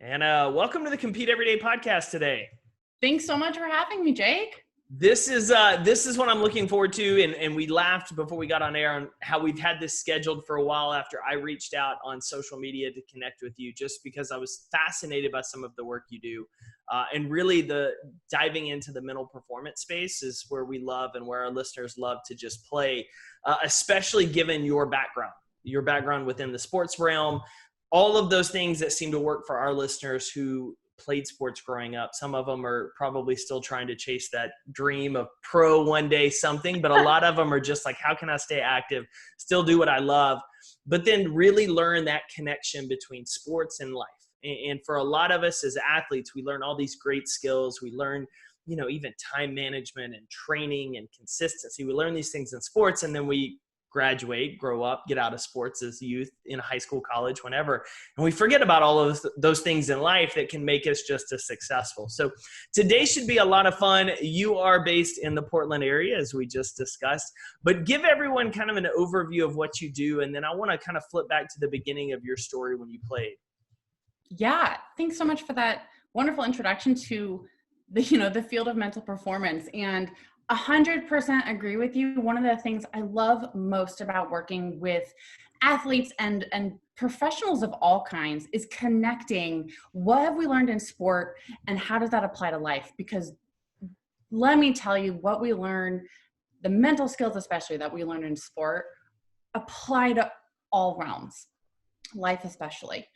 And welcome to the Compete Everyday podcast today. Thanks so much for having me, Jake. This is what I'm looking forward to, and we laughed before we got on air on how we've had this scheduled for a while after I reached out on social media to connect with you, just because I was fascinated by some of the work you do, and really the diving into the mental performance space is where we love and where our listeners love to just play, especially given your background within the sports realm, all of those things that seem to work for our listeners who played sports growing up. Some of them are probably still trying to chase that dream of pro one day something, but a lot of them are just like, how can I stay active, still do what I love, but then really learn that connection between sports and life. And for a lot of us as athletes, we learn all these great skills. We learn, even time management and training and consistency. We learn these things in sports, and then we graduate, grow up, get out of sports as youth in high school, college, whenever. And we forget about all of those things in life that can make us just as successful. So today should be a lot of fun. You are based in the Portland area, as we just discussed, but give everyone kind of an overview of what you do. And then I want to kind of flip back to the beginning of your story when you played. Yeah. Thanks so much for that wonderful introduction to the field of mental performance. And 100% agree with you. One of the things I love most about working with athletes and professionals of all kinds is connecting what have we learned in sport and how does that apply to life? Because let me tell you, what we learn, the mental skills especially that we learn in sport, apply to all realms, life especially.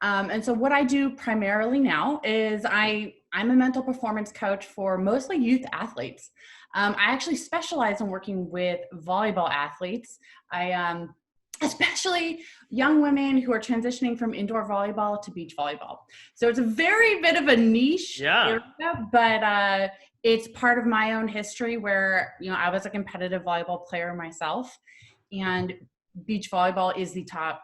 And so what I do primarily now is I'm a mental performance coach for mostly youth athletes. I actually specialize in working with volleyball athletes. Especially young women who are transitioning from indoor volleyball to beach volleyball. So it's a very bit of a niche area, but it's part of my own history where, I was a competitive volleyball player myself, and beach volleyball is the top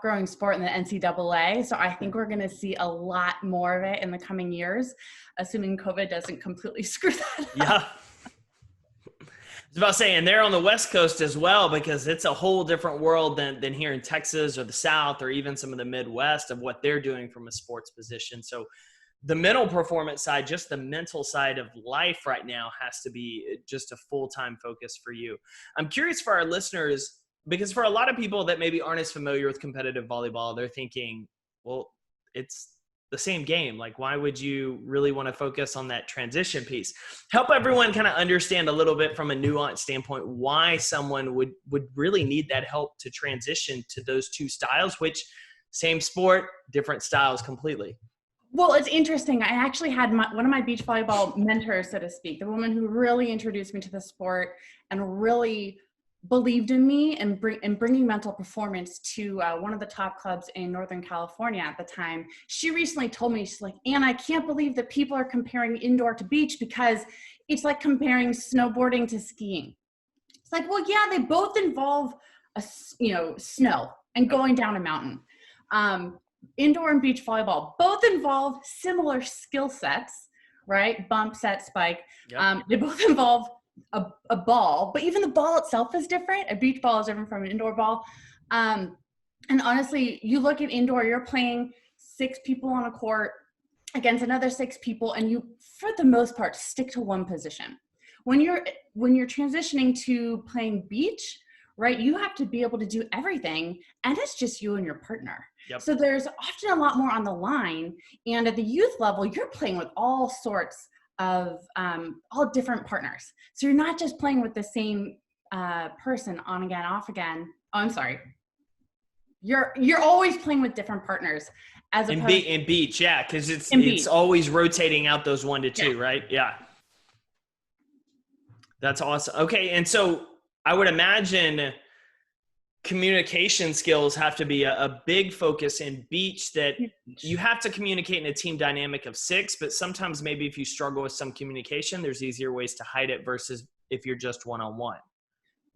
growing sport in the NCAA. So I think we're going to see a lot more of it in the coming years, assuming COVID doesn't completely screw that up. Yeah. I was about to say, and they're on the West Coast as well, because it's a whole different world than here in Texas or the South or even some of the Midwest of what they're doing from a sports position. So the mental performance side, just the mental side of life right now has to be just a full-time focus for you. I'm curious for our listeners, because for a lot of people that maybe aren't as familiar with competitive volleyball, they're thinking, well, it's the same game. Like, why would you really want to focus on that transition piece? Help everyone kind of understand a little bit from a nuanced standpoint why someone would really need that help to transition to those two styles, which same sport, different styles completely. Well, it's interesting. I actually had one of my beach volleyball mentors, so to speak, the woman who really introduced me to the sport and really believed in me and bringing mental performance to one of the top clubs in Northern California at the time. She recently told me, she's like, Ann, I can't believe that people are comparing indoor to beach because it's like comparing snowboarding to skiing. It's like, well, yeah, they both involve snow and going down a mountain. Indoor and beach volleyball both involve similar skill sets, right? Bump, set, spike. Yep. They both involve a ball, but even the ball itself is different. A beach ball is different from an indoor ball. And honestly, you look at indoor, you're playing 6 people on a court against another 6 people, and you, for the most part, stick to one position. When you're transitioning to playing beach, right, you have to be able to do everything, and it's just you and your partner. Yep. So there's often a lot more on the line, and at the youth level, you're playing with all sorts of all different partners. So you're not just playing with the same person on again, off again. Oh, I'm sorry. You're always playing with different partners. As in beach, yeah, because it's always rotating out those 1 to 2, right? Yeah. That's awesome. Okay, and so I would imagine communication skills have to be a big focus in beach, that you have to communicate in a team dynamic of 6, but sometimes maybe if you struggle with some communication, there's easier ways to hide it versus if you're just one-on-one.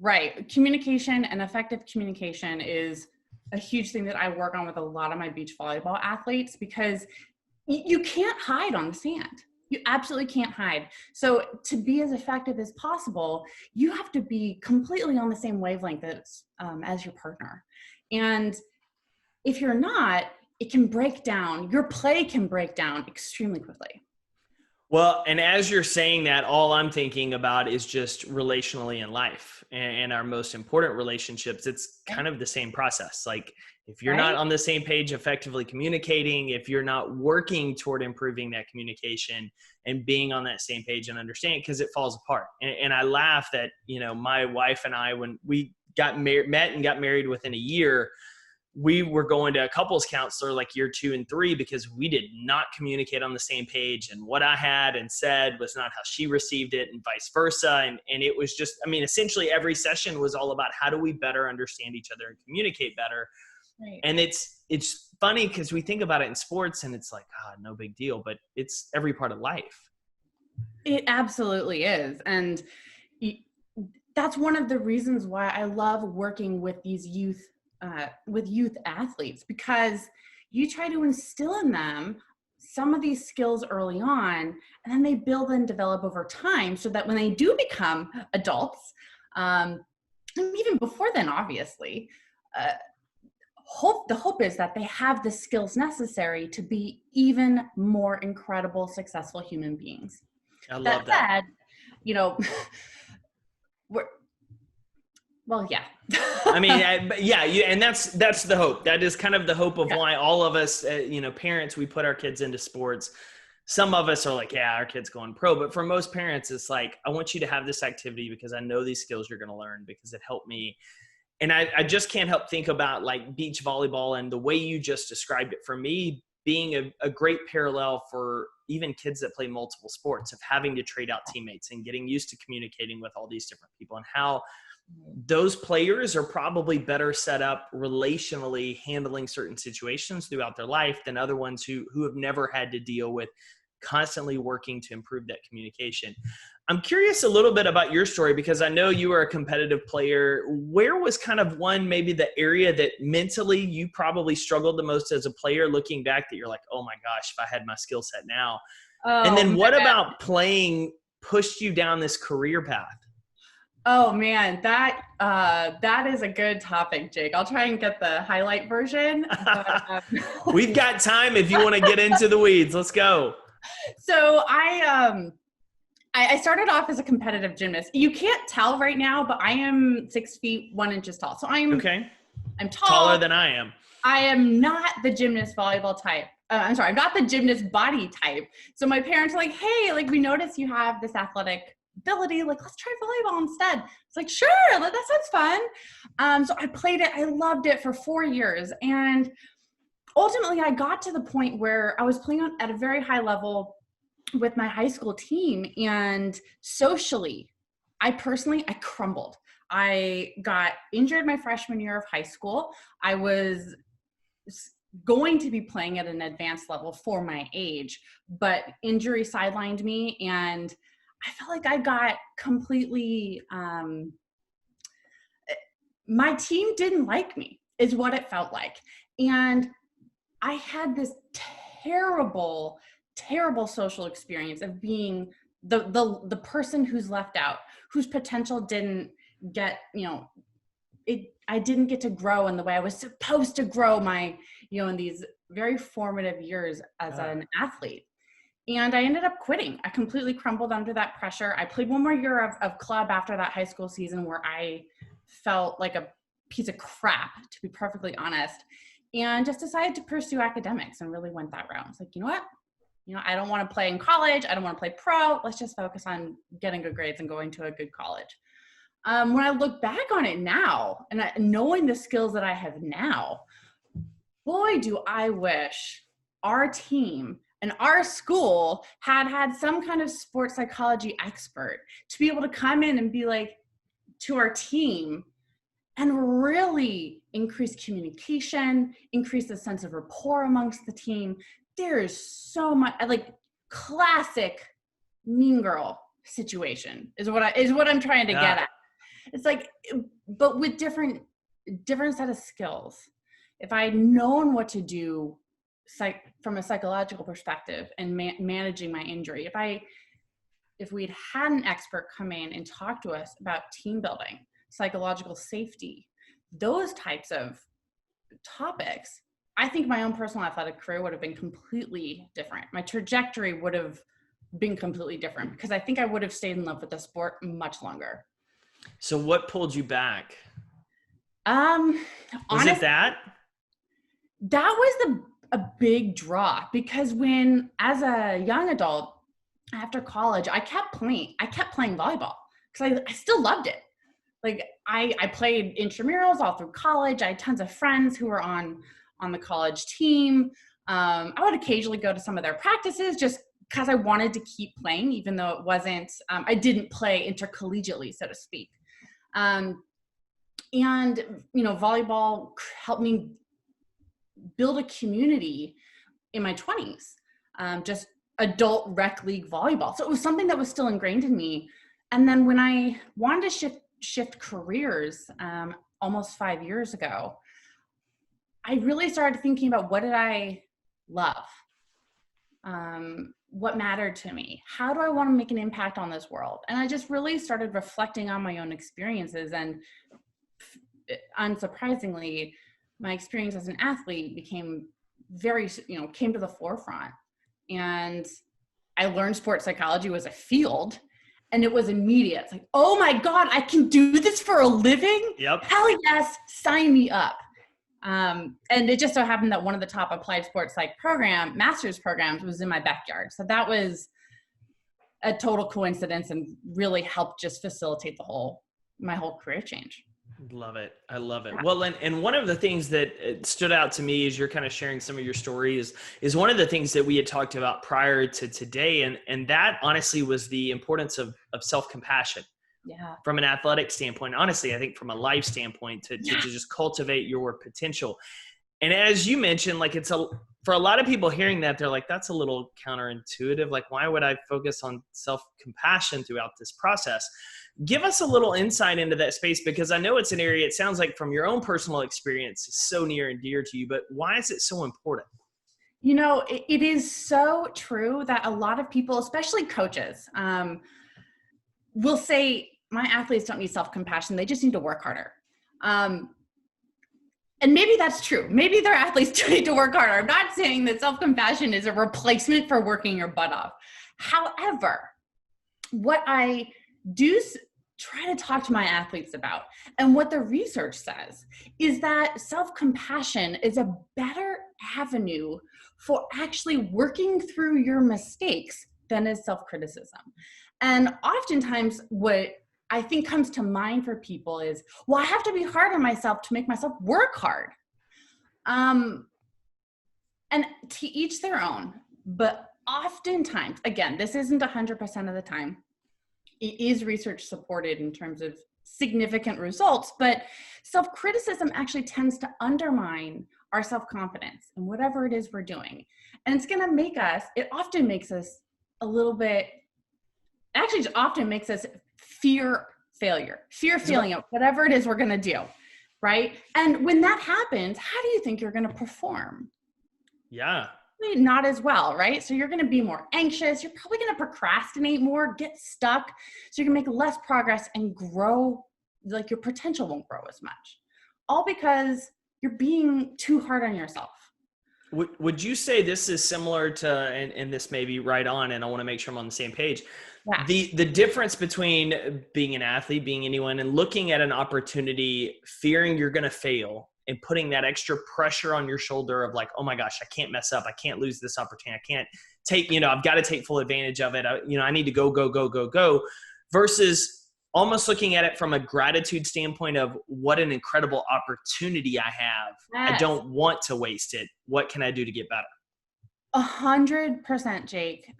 Right. Communication and effective communication is a huge thing that I work on with a lot of my beach volleyball athletes, because you can't hide on the sand. You absolutely can't hide. So to be as effective as possible, you have to be completely on the same wavelength as your partner. And if you're not, it can break down. Your play can break down extremely quickly. Well, and as you're saying that, all I'm thinking about is just relationally in life and our most important relationships. It's kind of the same process. Like if you're not Right? on the same page, effectively communicating, if you're not working toward improving that communication and being on that same page and understanding, because it falls apart. And I laugh that, you know, my wife and I, when we met and got married within a year, we were going to a couples counselor like year 2 and 3 because we did not communicate on the same page, and what I had and said was not how she received it, and vice versa. And it was just, I mean, essentially every session was all about how do we better understand each other and communicate better. Right. And it's funny because we think about it in sports and it's like, no big deal, but it's every part of life. It absolutely is. And that's one of the reasons why I love working with these youth athletes, because you try to instill in them some of these skills early on, and then they build and develop over time so that when they do become adults, and even before then, obviously, the hope is that they have the skills necessary to be even more incredible, successful human beings. I love that. Said, you know, yeah. I mean, and that's the hope. That is kind of the hope of why all of us, parents, we put our kids into sports. Some of us are like, yeah, our kid's going pro. But for most parents, it's like, I want you to have this activity because I know these skills you're going to learn because it helped me. And I just can't help think about like beach volleyball and the way you just described it, for me, being a great parallel for even kids that play multiple sports, of having to trade out teammates and getting used to communicating with all these different people, and how those players are probably better set up relationally handling certain situations throughout their life than other ones who have never had to deal with constantly working to improve that communication. I'm curious a little bit about your story because I know you were a competitive player. Where was kind of maybe the area that mentally you probably struggled the most as a player, looking back, that you're like, oh my gosh, if I had my skill set now? And then what about playing pushed you down this career path? Oh man, that is a good topic, Jake. I'll try and get the highlight version. But, we've got time if you want to get into the weeds. Let's go. So I started off as a competitive gymnast. You can't tell right now, but I am 6 feet 1 inch tall. So I'm tall. Taller than I am. I am not the gymnast volleyball type. I'm sorry, I'm not the gymnast body type. So my parents are like, hey, like, we notice you have this athletic ability, like, let's try volleyball instead. It's like, sure, that sounds fun. So I played it. I loved it for 4 years. And ultimately I got to the point where I was playing at a very high level with my high school team, and socially, I crumbled. I got injured my freshman year of high school. I was going to be playing at an advanced level for my age, but injury sidelined me, and I felt like I got completely, my team didn't like me, is what it felt like. And I had this terrible social experience of being the person who's left out, whose potential didn't get, I didn't get to grow in the way I was supposed to grow in these very formative years as an athlete. And I ended up quitting. I completely crumbled under that pressure. I played one more year of club after that high school season, where I felt like a piece of crap, to be perfectly honest, and just decided to pursue academics and really went that route. I was like, you know what? I don't want to play in college. I don't want to play pro. Let's just focus on getting good grades and going to a good college. When I look back on it now, and knowing the skills that I have now, boy, do I wish our team and our school had some kind of sports psychology expert to be able to come in and be like, to our team, and really increase communication, increase the sense of rapport amongst the team. There is so much, like, classic mean girl situation is what I'm trying to get at. It's like, but with different set of skills. If I'd known what to do from a psychological perspective and managing my injury, if we'd had an expert come in and talk to us about team building, psychological safety, those types of topics, I think my own personal athletic career would have been completely different. My trajectory would have been completely different because I think I would have stayed in love with the sport much longer. So what pulled you back? Um, Was it Honestly, that? that was a big draw because when, as a young adult, after college, I kept playing volleyball because I still loved it. Like I played intramurals all through college. I had tons of friends who were on the college team. I would occasionally go to some of their practices just because I wanted to keep playing, even though it wasn't, I didn't play intercollegiately, so to speak. And, volleyball helped me build a community in my 20s, just adult rec league volleyball. So it was something that was still ingrained in me. And then when I wanted to shift careers almost 5 years ago, I really started thinking about what did I love? What mattered to me? How do I want to make an impact on this world? And I just really started reflecting on my own experiences. And unsurprisingly, my experience as an athlete became came to the forefront. And I learned sports psychology was a field, and it was immediate. It's like, oh my God, I can do this for a living? Yep. Hell yes, sign me up. And it just so happened that one of the top applied sports psych master's programs was in my backyard. So that was a total coincidence and really helped just facilitate my whole career change. Love it. I love it. Well, and one of the things that stood out to me as you're kind of sharing some of your stories is one of the things that we had talked about prior to today. And that honestly was the importance of self-compassion. Yeah. From an athletic standpoint, honestly, I think from a life standpoint to just cultivate your potential. And as you mentioned, like for a lot of people hearing that, they're like, that's a little counterintuitive. Like, why would I focus on self-compassion throughout this process? Give us a little insight into that space, because I know it's an area, it sounds like from your own personal experience, is so near and dear to you, but why is it so important? It is so true that a lot of people, especially coaches, will say, my athletes don't need self-compassion. They just need to work harder. And maybe that's true. Maybe their athletes do need to work harder. I'm not saying that self-compassion is a replacement for working your butt off. However, what I do try to talk to my athletes about, and what the research says, is that self-compassion is a better avenue for actually working through your mistakes than is self-criticism. And oftentimes what I think comes to mind for people is, well, I have to be hard on myself to make myself work hard. And to each their own, but oftentimes, again, this isn't 100% of the time. It is research supported in terms of significant results, but self-criticism actually tends to undermine our self-confidence in whatever it is we're doing. And it's going to it often makes us fear failing at whatever it is we're going to do, right? And when that happens, how do you think you're going to perform? Yeah. Not as well, right? So you're going to be more anxious. You're probably going to procrastinate more, get stuck. So you're going to make less progress and grow, like your potential won't grow as much. All because you're being too hard on yourself. Would you say this is similar to, and this may be right on, and I want to make sure I'm on the same page. Yeah. The difference between being an athlete, being anyone, and looking at an opportunity, fearing you're going to fail, and putting that extra pressure on your shoulder of like, oh my gosh, I can't mess up. I can't lose this opportunity. I can't take, I've got to take full advantage of it. I need to go, versus almost looking at it from a gratitude standpoint of what an incredible opportunity I have. Yes. I don't want to waste it. What can I do to get better? 100%, Jake.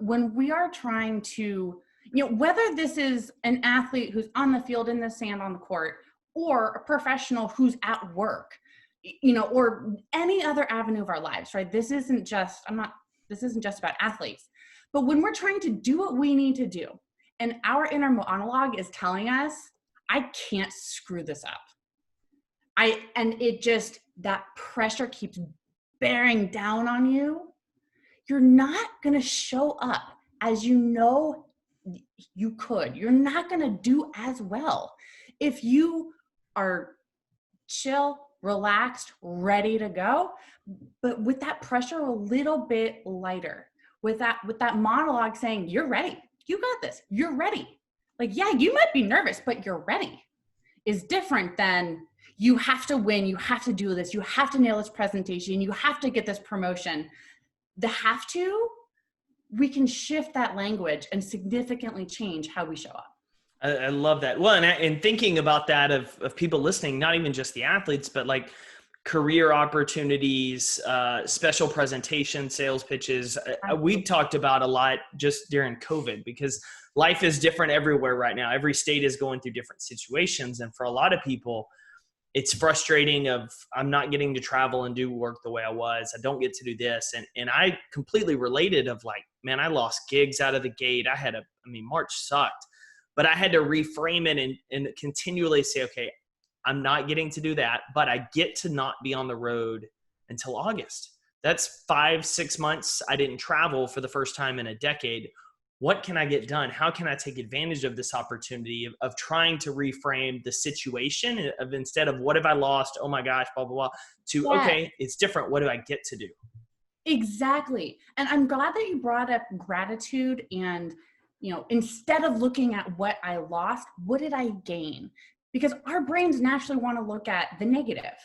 When we are trying to, whether this is an athlete who's on the field in the sand on the court, or a professional who's at work, or any other avenue of our lives, right? This isn't just about athletes, but when we're trying to do what we need to do, and our inner monologue is telling us, I can't screw this up. That pressure keeps bearing down on you. You're not going to show up as you could. You're not going to do as well if you are chill, relaxed, ready to go, but with that pressure a little bit lighter, with that monologue saying, you're ready, you got this, you're ready. Like, yeah, you might be nervous, but you're ready, is different than you have to win, you have to do this, you have to nail this presentation, you have to get this promotion. The have to, we can shift that language and significantly change how we show up. I love that. Well, and thinking about that of people listening, not even just the athletes, but like career opportunities, special presentation, sales pitches. We talked about a lot just during COVID, because life is different everywhere right now. Every state is going through different situations. And for a lot of people, it's frustrating of, I'm not getting to travel and do work the way I was. I don't get to do this. And I completely related of like, man, I lost gigs out of the gate. March sucked, but I had to reframe it and continually say, okay, I'm not getting to do that, but I get to not be on the road until August. That's 5-6 months I didn't travel for the first time in a decade. What can I get done? How can I take advantage of this opportunity of trying to reframe the situation of, instead of what have I lost? Oh my gosh, blah, blah, blah, to, okay, it's different. What do I get to do? Exactly. And I'm glad that you brought up gratitude and, instead of looking at what I lost, what did I gain? Because our brains naturally want to look at the negative.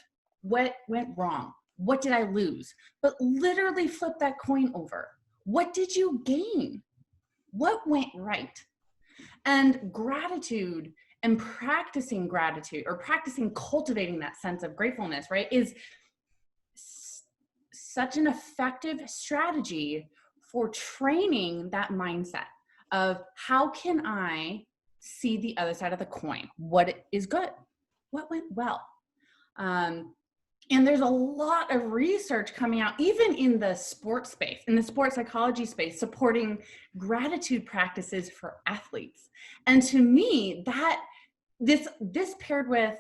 What went wrong? What did I lose? But literally flip that coin over. What did you gain? What went right? And gratitude and practicing gratitude, or practicing cultivating that sense of gratefulness, right, is such an effective strategy for training that mindset of how can I see the other side of the coin? What is good? What went well? And there's a lot of research coming out, even in the sports space, in the sports psychology space, supporting gratitude practices for athletes. And to me, that this paired with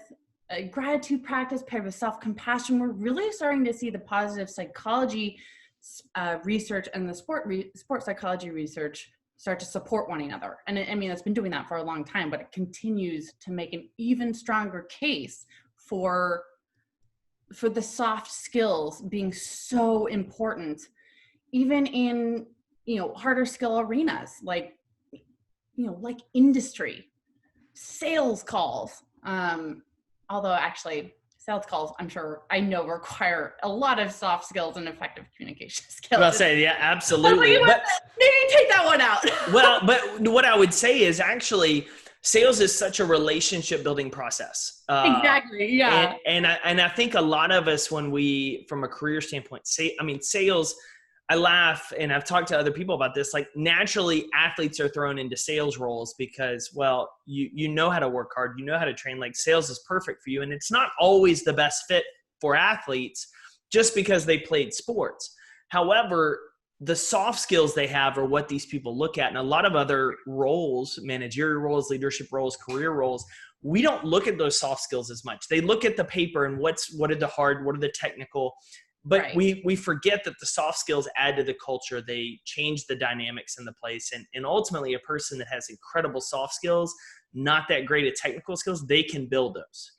a gratitude practice, paired with self-compassion, we're really starting to see the positive psychology research and the sport psychology research start to support one another. And it's been doing that for a long time, but it continues to make an even stronger case for the soft skills being so important, even in, harder skill arenas, like industry, sales calls. Although actually sales calls, I know require a lot of soft skills and effective communication skills. I'll say, yeah, absolutely. But maybe take that one out. Well, but what I would say is actually, sales is such a relationship building process. Exactly. Yeah. And I think a lot of us, when we, from a career standpoint, sales, I laugh, and I've talked to other people about this, like naturally athletes are thrown into sales roles because, well, you know how to work hard, you know how to train, like sales is perfect for you. And it's not always the best fit for athletes just because they played sports. However, the soft skills they have are what these people look at. And a lot of other roles, managerial roles, leadership roles, career roles, we don't look at those soft skills as much. They look at the paper and what are the technical, but right. we forget that the soft skills add to the culture. They change the dynamics in the place. And ultimately, a person that has incredible soft skills, not that great at technical skills, they can build those.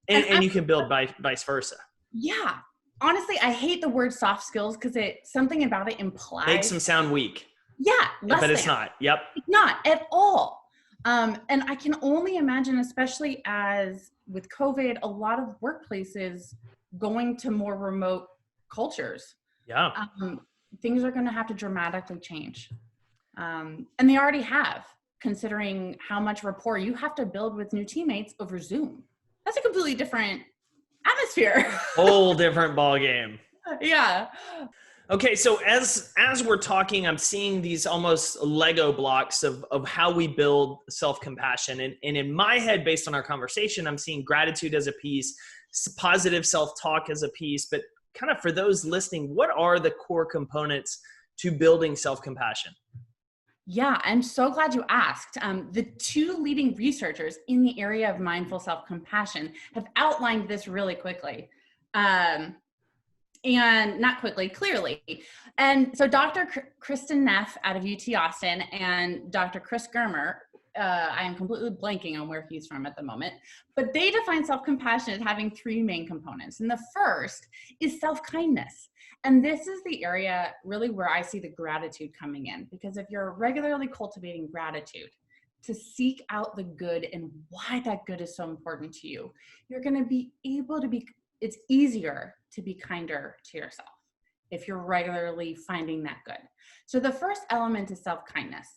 And you can build vice versa. Yeah. Honestly, I hate the word soft skills because something about it implies. Makes them sound weak. Yeah. But it's not. Yep. It's not at all. And I can only imagine, especially as with COVID, a lot of workplaces going to more remote cultures. Yeah. Things are going to have to dramatically change. And they already have, considering how much rapport you have to build with new teammates over Zoom. That's a completely different atmosphere. Whole different ball game. Yeah. Okay, so as we're talking, I'm seeing these almost Lego blocks of how we build self-compassion. And in my head, based on our conversation, I'm seeing gratitude as a piece, positive self-talk as a piece. But kind of for those listening, what are the core components to building self-compassion? Yeah, I'm so glad you asked. The two leading researchers in the area of mindful self-compassion have outlined this really quickly. And not quickly, clearly. And so Dr. Kristen Neff out of UT Austin and Dr. Chris Germer I am completely blanking on where he's from at the moment, but they define self-compassion as having three main components. And the first is self-kindness. And this is the area really where I see the gratitude coming in, because if you're regularly cultivating gratitude to seek out the good and why that good is so important to you, you're going to be able to it's easier to be kinder to yourself if you're regularly finding that good. So the first element is self-kindness.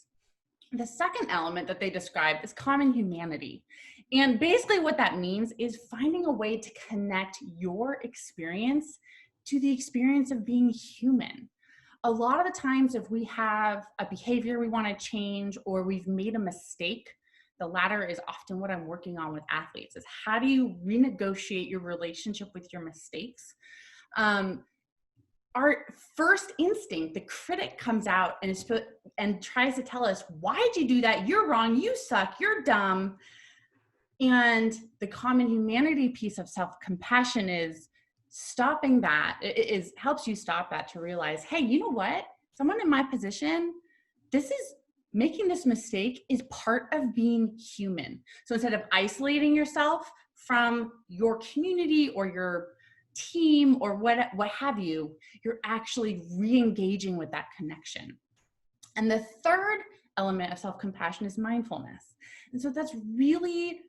The second element that they describe is common humanity. And basically what that means is finding a way to connect your experience to the experience of being human. A lot of the times if we have a behavior we want to change or we've made a mistake, the latter is often what I'm working on with athletes, is how do you renegotiate your relationship with your mistakes? Our first instinct, the critic comes out and tries to tell us, why'd you do that? You're wrong. You suck. You're dumb. And the common humanity piece of self-compassion is stopping that. It helps you stop that to realize, hey, you know what? Someone in my position, making this mistake is part of being human. So instead of isolating yourself from your community or your team or what have you, you're actually re-engaging with that connection. And the third element of self-compassion is mindfulness. And so that's really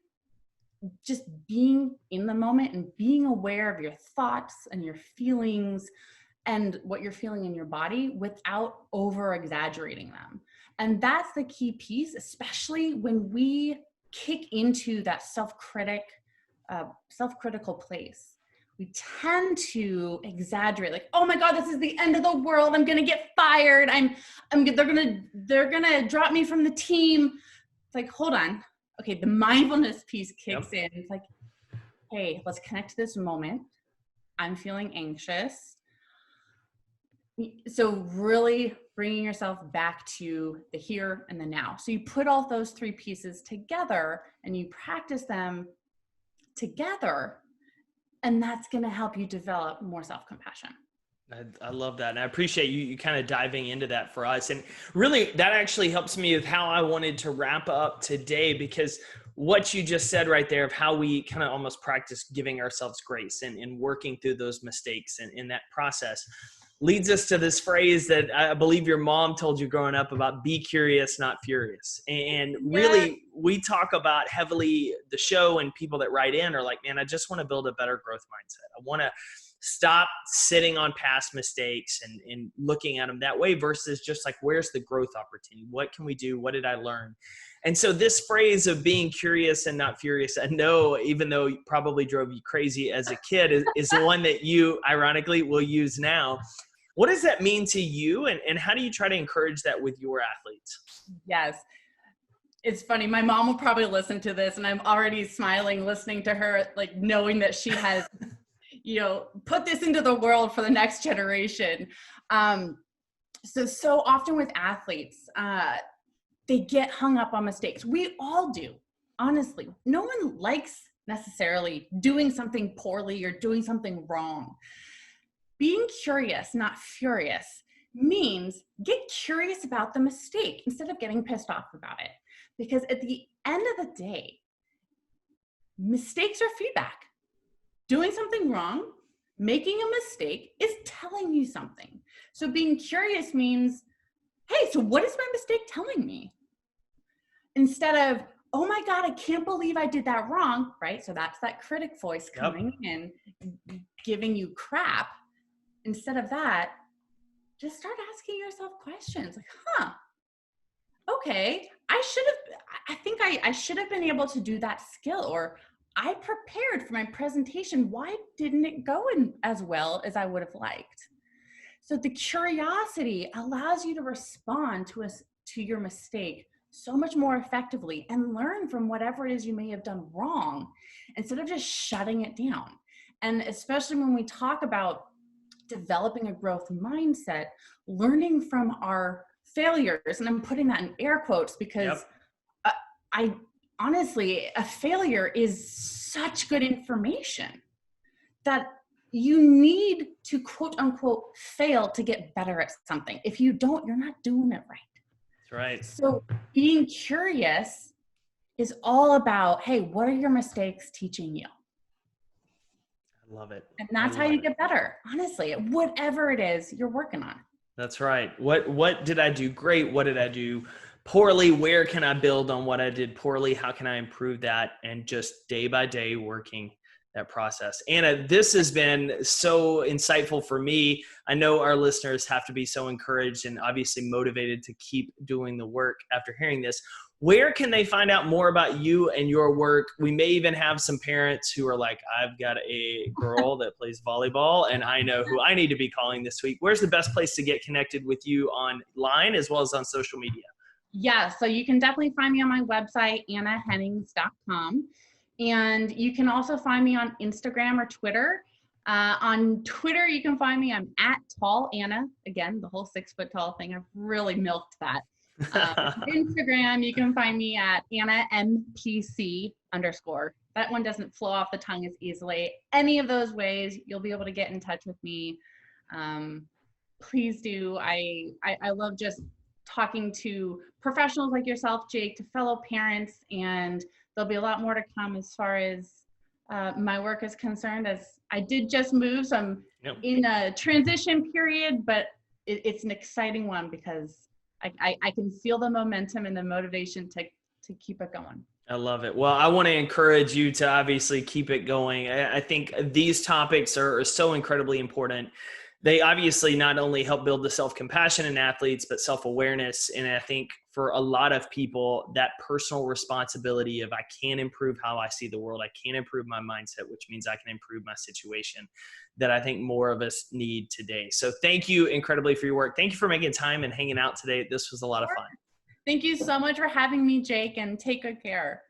just being in the moment and being aware of your thoughts and your feelings and what you're feeling in your body without over exaggerating them. And that's the key piece, especially when we kick into that self-critical place. We tend to exaggerate, like, oh my God, this is the end of the world. I'm gonna get fired. They're gonna drop me from the team. It's like, hold on. Okay, the mindfulness piece kicks in. It's like, hey, let's connect to this moment. I'm feeling anxious. So really bringing yourself back to the here and the now. So you put all those three pieces together and you practice them together, and that's going to help you develop more self-compassion. I love that. And I appreciate you kind of diving into that for us. And really, that actually helps me with how I wanted to wrap up today, because what you just said right there of how we kind of almost practice giving ourselves grace and working through those mistakes and in that process leads us to this phrase that I believe your mom told you growing up about be curious, not furious. And really, we talk about heavily the show, and people that write in are like, man, I just want to build a better growth mindset. I want to stop sitting on past mistakes and looking at them that way versus just like, where's the growth opportunity? What can we do? What did I learn? And so this phrase of being curious and not furious, I know, even though it probably drove you crazy as a kid, is one that you ironically will use now. What does that mean to you? And how do you try to encourage that with your athletes? Yes. It's funny. My mom will probably listen to this, and I'm already smiling listening to her, like knowing that she has, put this into the world for the next generation. So often with athletes, they get hung up on mistakes. We all do, honestly. No one likes necessarily doing something poorly or doing something wrong. Being curious, not furious, means get curious about the mistake instead of getting pissed off about it. Because at the end of the day, mistakes are feedback. Doing something wrong, making a mistake is telling you something. So being curious means, hey, so what is my mistake telling me? Instead of, oh my God, I can't believe I did that wrong, right? So that's that critic voice coming in, giving you crap. Instead of that, just start asking yourself questions like, okay, I think I should have been able to do that skill, or I prepared for my presentation. Why didn't it go in as well as I would have liked? So the curiosity allows you to respond to your mistake so much more effectively and learn from whatever it is you may have done wrong instead of just shutting it down. And especially when we talk about developing a growth mindset, learning from our failures, and I'm putting that in air quotes because I honestly, a failure is such good information that you need to quote unquote fail to get better at something. If you don't, you're not doing it right. That's right. So being curious is all about, hey, what are your mistakes teaching you? I love it. And that's how you get better, honestly, whatever it is you're working on. That's right. What did I do great? What did I do poorly? Where can I build on what I did poorly? How can I improve that? And just day by day working that process. Anna, this has been so insightful for me. I know our listeners have to be so encouraged and obviously motivated to keep doing the work after hearing this. Where can they find out more about you and your work? We may even have some parents who are like, I've got a girl that plays volleyball and I know who I need to be calling this week. Where's the best place to get connected with you online as well as on social media? Yeah, so you can definitely find me on my website, annahennings.com. And you can also find me on Instagram or Twitter. On Twitter, you can find me. I'm at Tall Anna. Again, the whole 6 foot tall thing. I've really milked that. Instagram, you can find me at AnnaMPC_. That one doesn't flow off the tongue as easily. Any of those ways, you'll be able to get in touch with me. Please do. I love just talking to professionals like yourself, Jake, to fellow parents, and there'll be a lot more to come as far as my work is concerned, as I did just move, so I'm in a transition period, but it's an exciting one because I can feel the momentum and the motivation to keep it going. I love it. Well, I want to encourage you to obviously keep it going. I think these topics are so incredibly important. They obviously not only help build the self-compassion in athletes, but self-awareness. And I think for a lot of people, that personal responsibility of I can improve how I see the world, I can improve my mindset, which means I can improve my situation, that I think more of us need today. So thank you incredibly for your work. Thank you for making time and hanging out today. This was a lot of fun. Thank you so much for having me, Jake, and take good care.